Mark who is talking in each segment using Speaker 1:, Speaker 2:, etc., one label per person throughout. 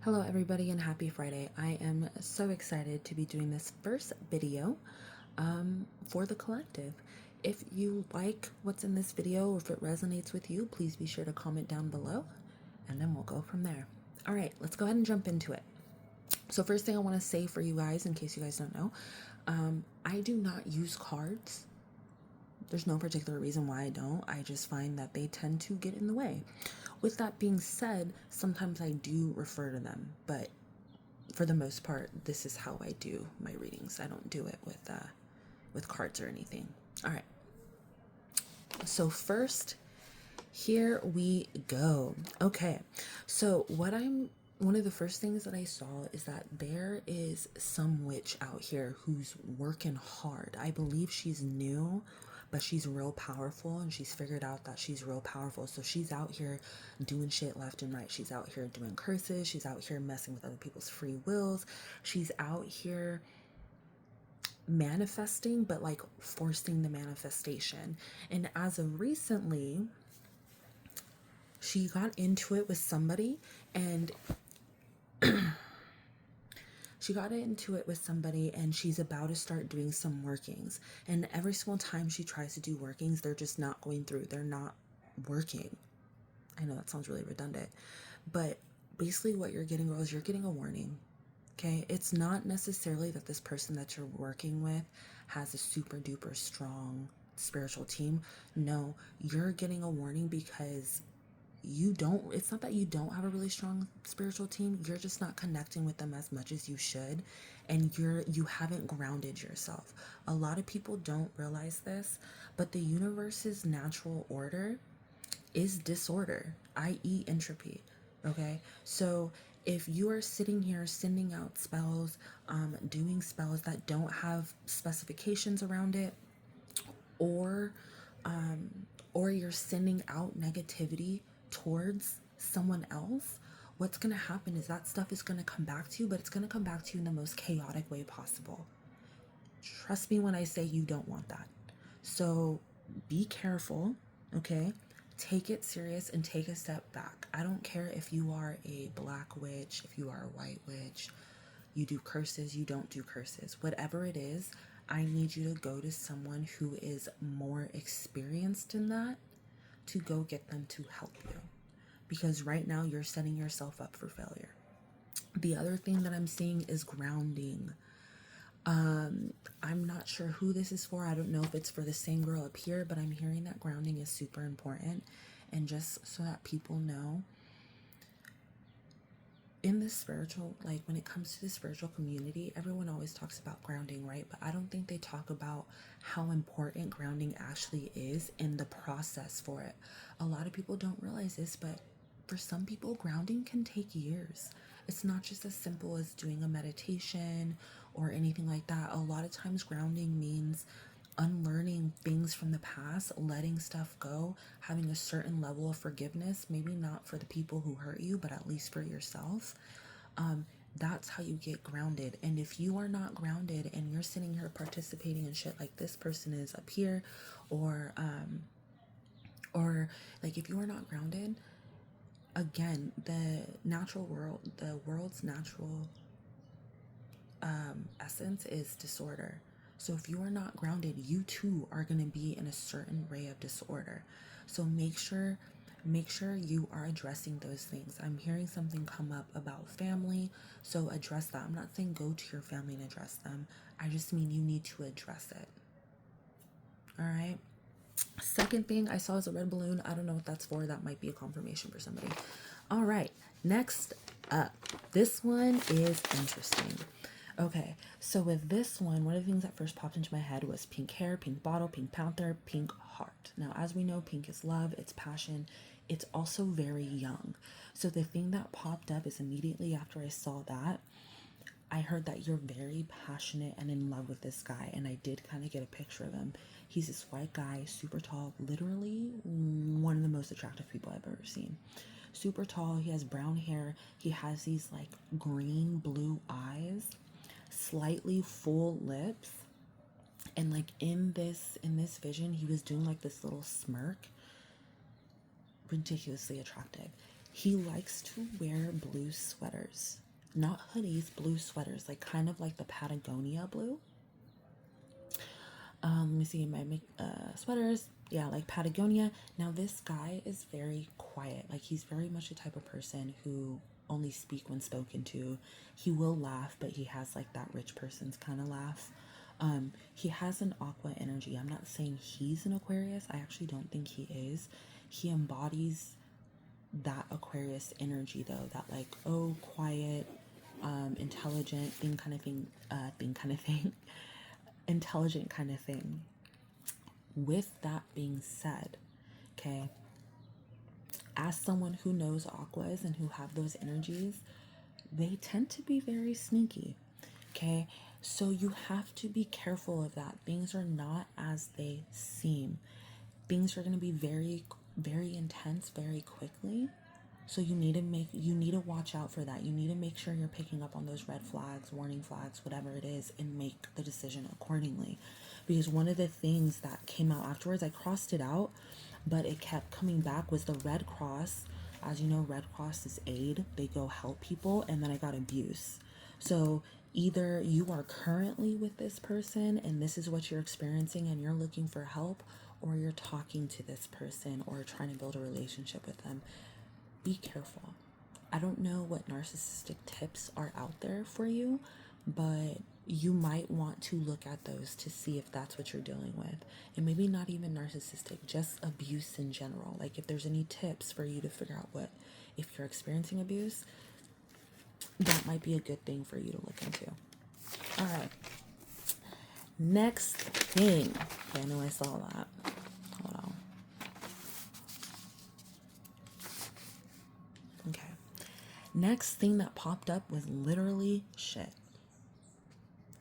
Speaker 1: Hello everybody and happy Friday. I am so excited to be doing this first video for the collective. If you like what's in this video or if it resonates with you, please be sure to comment down below and then we'll go from there. All right, let's go ahead and jump into it. So first thing I want to say for you guys, in case you guys don't know, I do not use cards. There's no particular reason why I don't. I just find that they tend to get in the way. With that being said, sometimes I do refer to them, but for the most part, this is how I do my readings. I don't do it with cards or anything. All right. So first, here we go. Okay. So one of the first things that I saw is that there is some witch out here who's working hard. I believe she's new, but she's real powerful and she's figured out that she's real powerful. So she's out here doing shit left and right. She's out here doing curses. She's out here messing with other people's free wills. She's out here manifesting, but like forcing the manifestation. And as of recently, she got into it with somebody and she's about to start doing some workings. And every single time she tries to do workings, they're just not going through. They're not working. I know that sounds really redundant, but basically what you're getting, girls, you're getting a warning. Okay. It's not necessarily that this person that you're working with has a super duper strong spiritual team. No, you're getting a warning because it's not that you don't have a really strong spiritual team. You're just not connecting with them as much as you should. And you haven't grounded yourself. A lot of people don't realize this, but the universe's natural order is disorder, i.e. entropy. Okay. So if you are sitting here sending out spells, doing spells that don't have specifications around it, or you're sending out negativity towards someone else, what's going to happen is that stuff is going to come back to you, but it's going to come back to you in the most chaotic way possible. Trust me when I say you don't want that. So be careful, okay? Take it serious and take a step back. I don't care if you are a black witch, if you are a white witch, you do curses, you don't do curses. Whatever it is, I need you to go to someone who is more experienced in that to go get them to help you. Because right now you're setting yourself up for failure. The other thing that I'm seeing is grounding. I'm not sure who this is for. I don't know if it's for the same girl up here, but I'm hearing that grounding is super important. And just so that people know, in the spiritual, like when it comes to the spiritual community, everyone always talks about grounding, right? But I don't think they talk about how important grounding actually is in the process for it. A lot of people don't realize this, but for some people, grounding can take years. It's not just as simple as doing a meditation or anything like that. A lot of times grounding means unlearning things from the past, letting stuff go, having a certain level of forgiveness, maybe not for the people who hurt you, but at least for yourself. That's how you get grounded. And if you are not grounded and you're sitting here participating in shit like this person is up here, or like if you are not grounded, again, the world's natural essence is disorder. So if you are not grounded, you too are going to be in a certain ray of disorder. So make sure you are addressing those things. I'm hearing something come up about family, so address that. I'm not saying go to your family and address them. I just mean you need to address it. All right. Second thing I saw is a red balloon. I don't know what that's for. That might be a confirmation for somebody. All right. Next up, this one is interesting. Okay, so with this one of the things that first popped into my head was pink hair, pink bottle, pink panther, pink heart. Now, as we know, pink is love, it's passion, it's also very young. So the thing that popped up is immediately after I saw that, I heard that you're very passionate and in love with this guy, and I did kind of get a picture of him. He's this white guy, super tall, literally one of the most attractive people I've ever seen. Super tall, he has brown hair, he has these like green blue eyes, slightly full lips, and like in this vision he was doing like this little smirk. Ridiculously attractive. He likes to wear blue sweaters, not hoodies, blue sweaters, like kind of like the Patagonia blue. Let me see my sweaters. Yeah, like Patagonia. Now this guy is very quiet. Like he's very much the type of person who only speak when spoken to. He will laugh, but he has like that rich person's kind of laugh. He has an aqua energy. I'm not saying he's an Aquarius. I actually don't think he is. He embodies that Aquarius energy though, that like, oh, quiet, intelligent thing kind of thing, intelligent kind of thing. With that being said, okay, as someone who knows aquas and who have those energies, they tend to be very sneaky. Okay, so you have to be careful of that. Things are not as they seem. Things are going to be very, very intense very quickly. So you need to watch out for that. You need to make sure you're picking up on those red flags, warning flags, whatever it is, and make the decision accordingly. Because one of the things that came out afterwards, I crossed it out, but it kept coming back, was the Red Cross. As you know, Red Cross is aid. They go help people, and then I got abuse. So either you are currently with this person and this is what you're experiencing and you're looking for help, or you're talking to this person or trying to build a relationship with them. Be careful. I don't know what narcissistic tips are out there for you, but you might want to look at those to see if that's what you're dealing with. And maybe not even narcissistic, just abuse in general. Like if there's any tips for you to figure out what, if you're experiencing abuse, that might be a good thing for you to look into. All right. Next thing. Okay, I know I saw that. Hold on. Okay. Next thing that popped up was literally shit.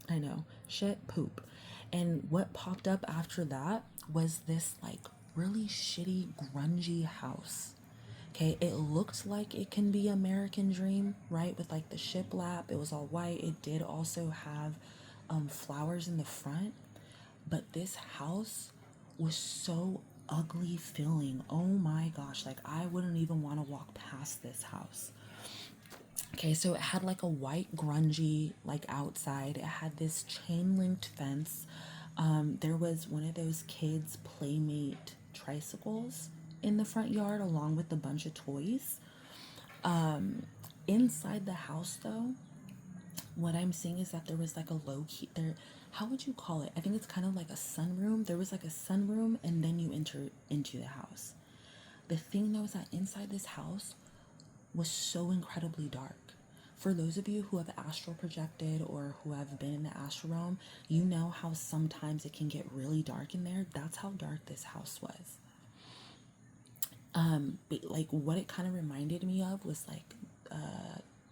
Speaker 1: I know. Shit, poop. And what popped up after that was this like really shitty, grungy house. Okay, it looked like it can be American Dream, right? With like the shiplap, it was all white. It did also have flowers in the front, but this house was so ugly feeling. Oh my gosh, like I wouldn't even want to walk past this house. Okay, so it had like a white grungy like outside. It had this chain linked fence. There was one of those kids playmate tricycles in the front yard along with a bunch of toys. Inside the house though, what I'm seeing is that there was like a low key there. How would you call it? I think it's kind of like a sunroom. There was like a sunroom and then you enter into the house. The thing though is that inside this house was so incredibly dark. For those of you who have astral projected or who have been in the astral realm, you know how sometimes it can get really dark in there. That's how dark this house was. But like what it kind of reminded me of was like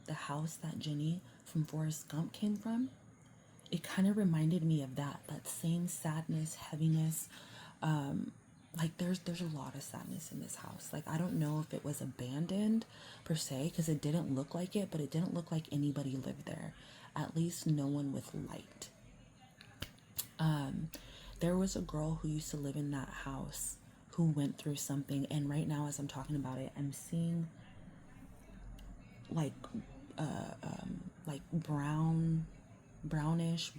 Speaker 1: the house that Jenny from Forrest Gump came from. It kind of reminded me of that same sadness, heaviness. Like there's a lot of sadness in this house. Like I don't know if it was abandoned per se, because it didn't look like it, but it didn't look like anybody lived there, at least no one with light. There was a girl who used to live in that house who went through something, and right now as I'm talking about it, I'm seeing like like blonde brownish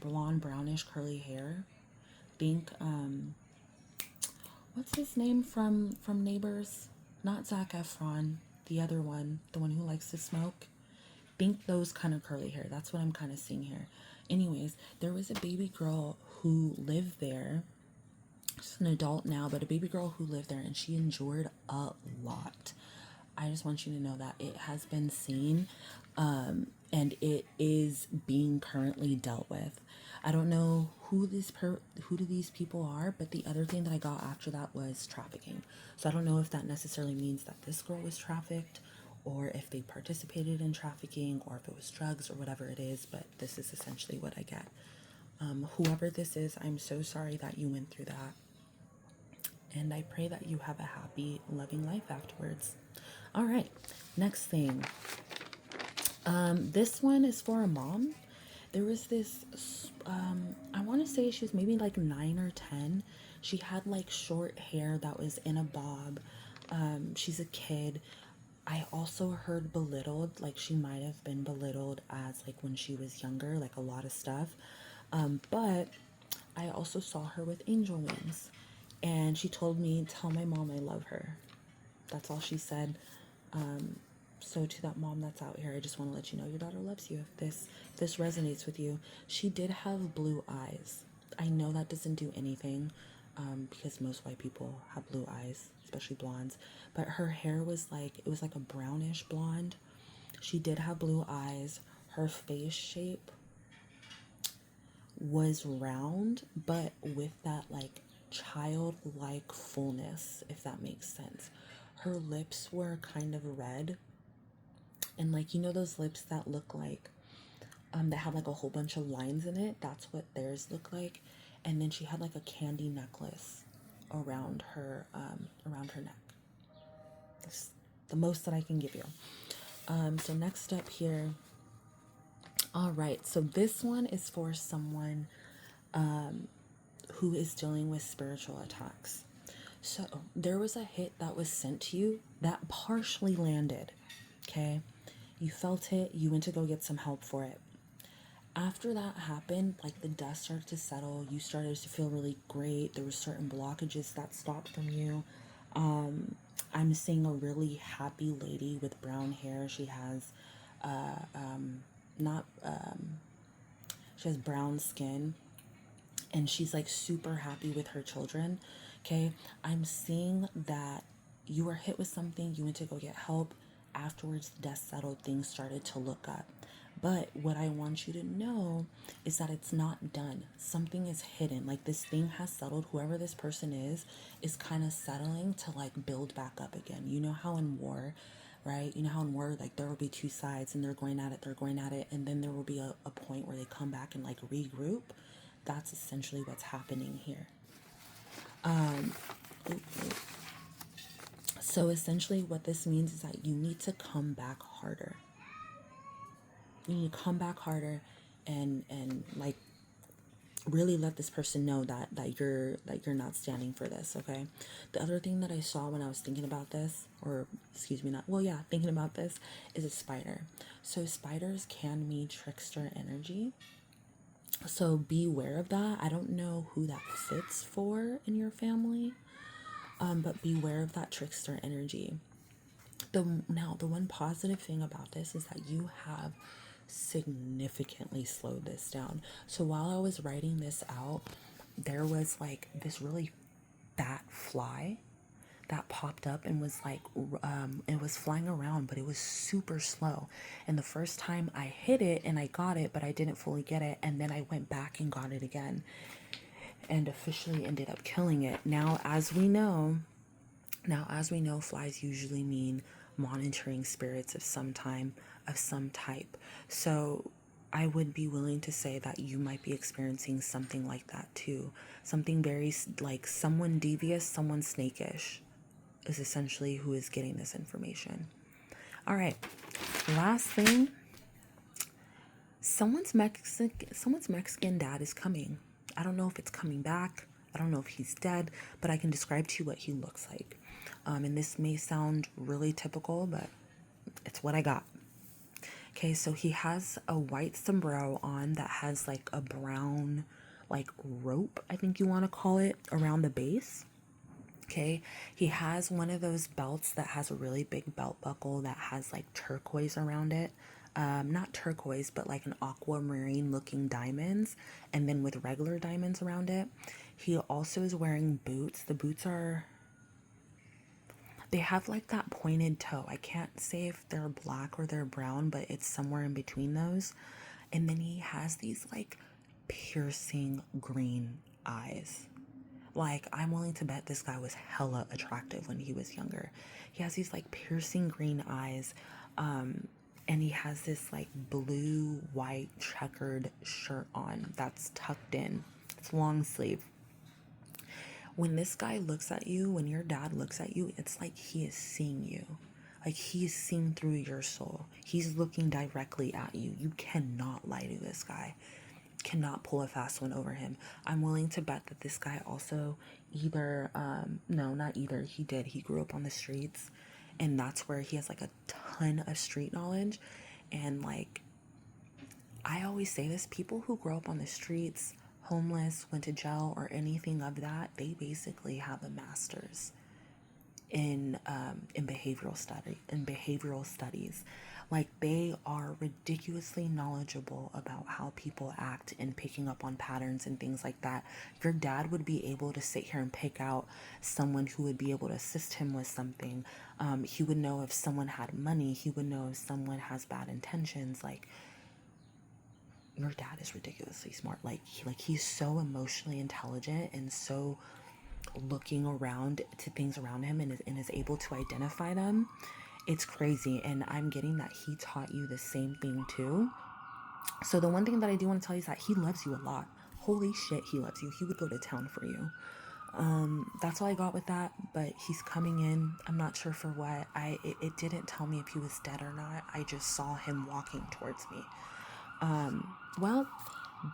Speaker 1: curly hair. Think what's his name from Neighbors? Not Zac Efron, the other one, the one who likes to smoke. Think those kind of curly hair. That's what I'm kind of seeing here. Anyways, there was a baby girl who lived there. She's an adult now, but a baby girl who lived there, and she endured a lot. I just want you to know that it has been seen, and it is being currently dealt with. I don't know who these people are, but the other thing that I got after that was trafficking. So I don't know if that necessarily means that this girl was trafficked, or if they participated in trafficking, or if it was drugs or whatever it is. But this is essentially what I get. Whoever this is, I'm so sorry that you went through that. And I pray that you have a happy, loving life afterwards. All right, next thing. This one is for a mom. There was this, I want to say she was maybe like 9 or 10. She had like short hair that was in a bob. She's a kid. I also heard belittled, like she might have been belittled as like when she was younger, like a lot of stuff. But I also saw her with angel wings, and she told me, "Tell my mom I love her." That's all she said. So to that mom that's out here, I just want to let you know your daughter loves you. If this resonates with you, she did have blue eyes. I know that doesn't do anything, because most white people have blue eyes, especially blondes. But her hair was like, it was like a brownish blonde. She did have blue eyes. Her face shape was round, but with that like childlike fullness, if that makes sense. Her lips were kind of red, and like, you know, those lips that look like that have like a whole bunch of lines in it. That's what theirs look like. And then she had like a candy necklace around her neck. That's the most that I can give you. So next up here. All right, so this one is for someone who is dealing with spiritual attacks. So there was a hit that was sent to you that partially landed. Okay, you felt it, you went to go get some help for it. After that happened, like the dust started to settle, you started to feel really great. There were certain blockages that stopped from you. I'm seeing a really happy lady with brown hair. She has not she has brown skin, and she's like super happy with her children. Okay, I'm seeing that you were hit with something, you went to go get help. Afterwards, the dust settled, things started to look up. But what I want you to know is that it's not done. Something is hidden. Like this thing has settled. Whoever this person is kind of settling to like build back up again. You know how in war, right? You know how in war, like there will be two sides and they're going at it, and then there will be a point where they come back and like regroup. That's essentially what's happening here. So essentially what this means is that you need to come back harder. You need to come back harder, and like really let this person know that you're not standing for this. Okay, the other thing that I saw when I was thinking about this, or excuse me, not well, yeah, thinking about this, is a spider. So spiders can mean trickster energy, so beware of that. I don't know who that fits for in your family, but beware of that trickster energy. The one positive thing about this is that you have significantly slowed this down. So while I was writing this out, there was like this really fat fly that popped up and was like it was flying around, but it was super slow. And the first time I hit it and I got it, but I didn't fully get it, and then I went back and got it again and officially ended up killing it. Now, as we know, flies usually mean monitoring spirits of some type. So I would be willing to say that you might be experiencing something like that too. Something very like someone devious, someone snakish is essentially who is getting this information. All right. Last thing, someone's Mexican dad is coming. I don't know if it's coming back. I don't know if he's dead, but I can describe to you what he looks like. And this may sound really typical, but it's what I got. Okay, so he has a white sombrero on that has like a brown, like rope, I think you want to call it, around the base. Okay, he has one of those belts that has a really big belt buckle that has like turquoise around it. Not turquoise, but like an aquamarine looking diamonds, and then with regular diamonds around it. He also is wearing boots. The boots they have like that pointed toe. I can't say if they're black or they're brown, but it's somewhere in between those. And then he has these like piercing green eyes. Like, I'm willing to bet this guy was hella attractive when he was younger. He has these like piercing green eyes. And he has this like blue, white, checkered shirt on that's tucked in. It's long sleeve. When this guy looks at you, when your dad looks at you, it's like he is seeing you. Like he's seeing through your soul. He's looking directly at you. You cannot lie to this guy. Cannot pull a fast one over him. I'm willing to bet that this guy also no, not either. He grew up on the streets, And that's where he has like a ton of street knowledge. And like, I always say this, people who grow up on the streets, homeless, went to jail, or anything of that, they basically have a master's in behavioral studies. Like, they are ridiculously knowledgeable about how people act and picking up on patterns and things like that. Your dad would be able to sit here and pick out someone who would be able to assist him with something. He would know if someone had money. He would know if someone has bad intentions. Like, your dad is ridiculously smart. He's so emotionally intelligent and so looking around to things around him, and is able to identify them. It's crazy. And I'm getting that he taught you the same thing too. So the one thing that I do want to tell you is that he loves you a lot. Holy shit, he loves you. He would go to town for you. That's all I got with that. But he's coming in. I'm not sure for what. It didn't tell me if he was dead or not. I just saw him walking towards me. Well,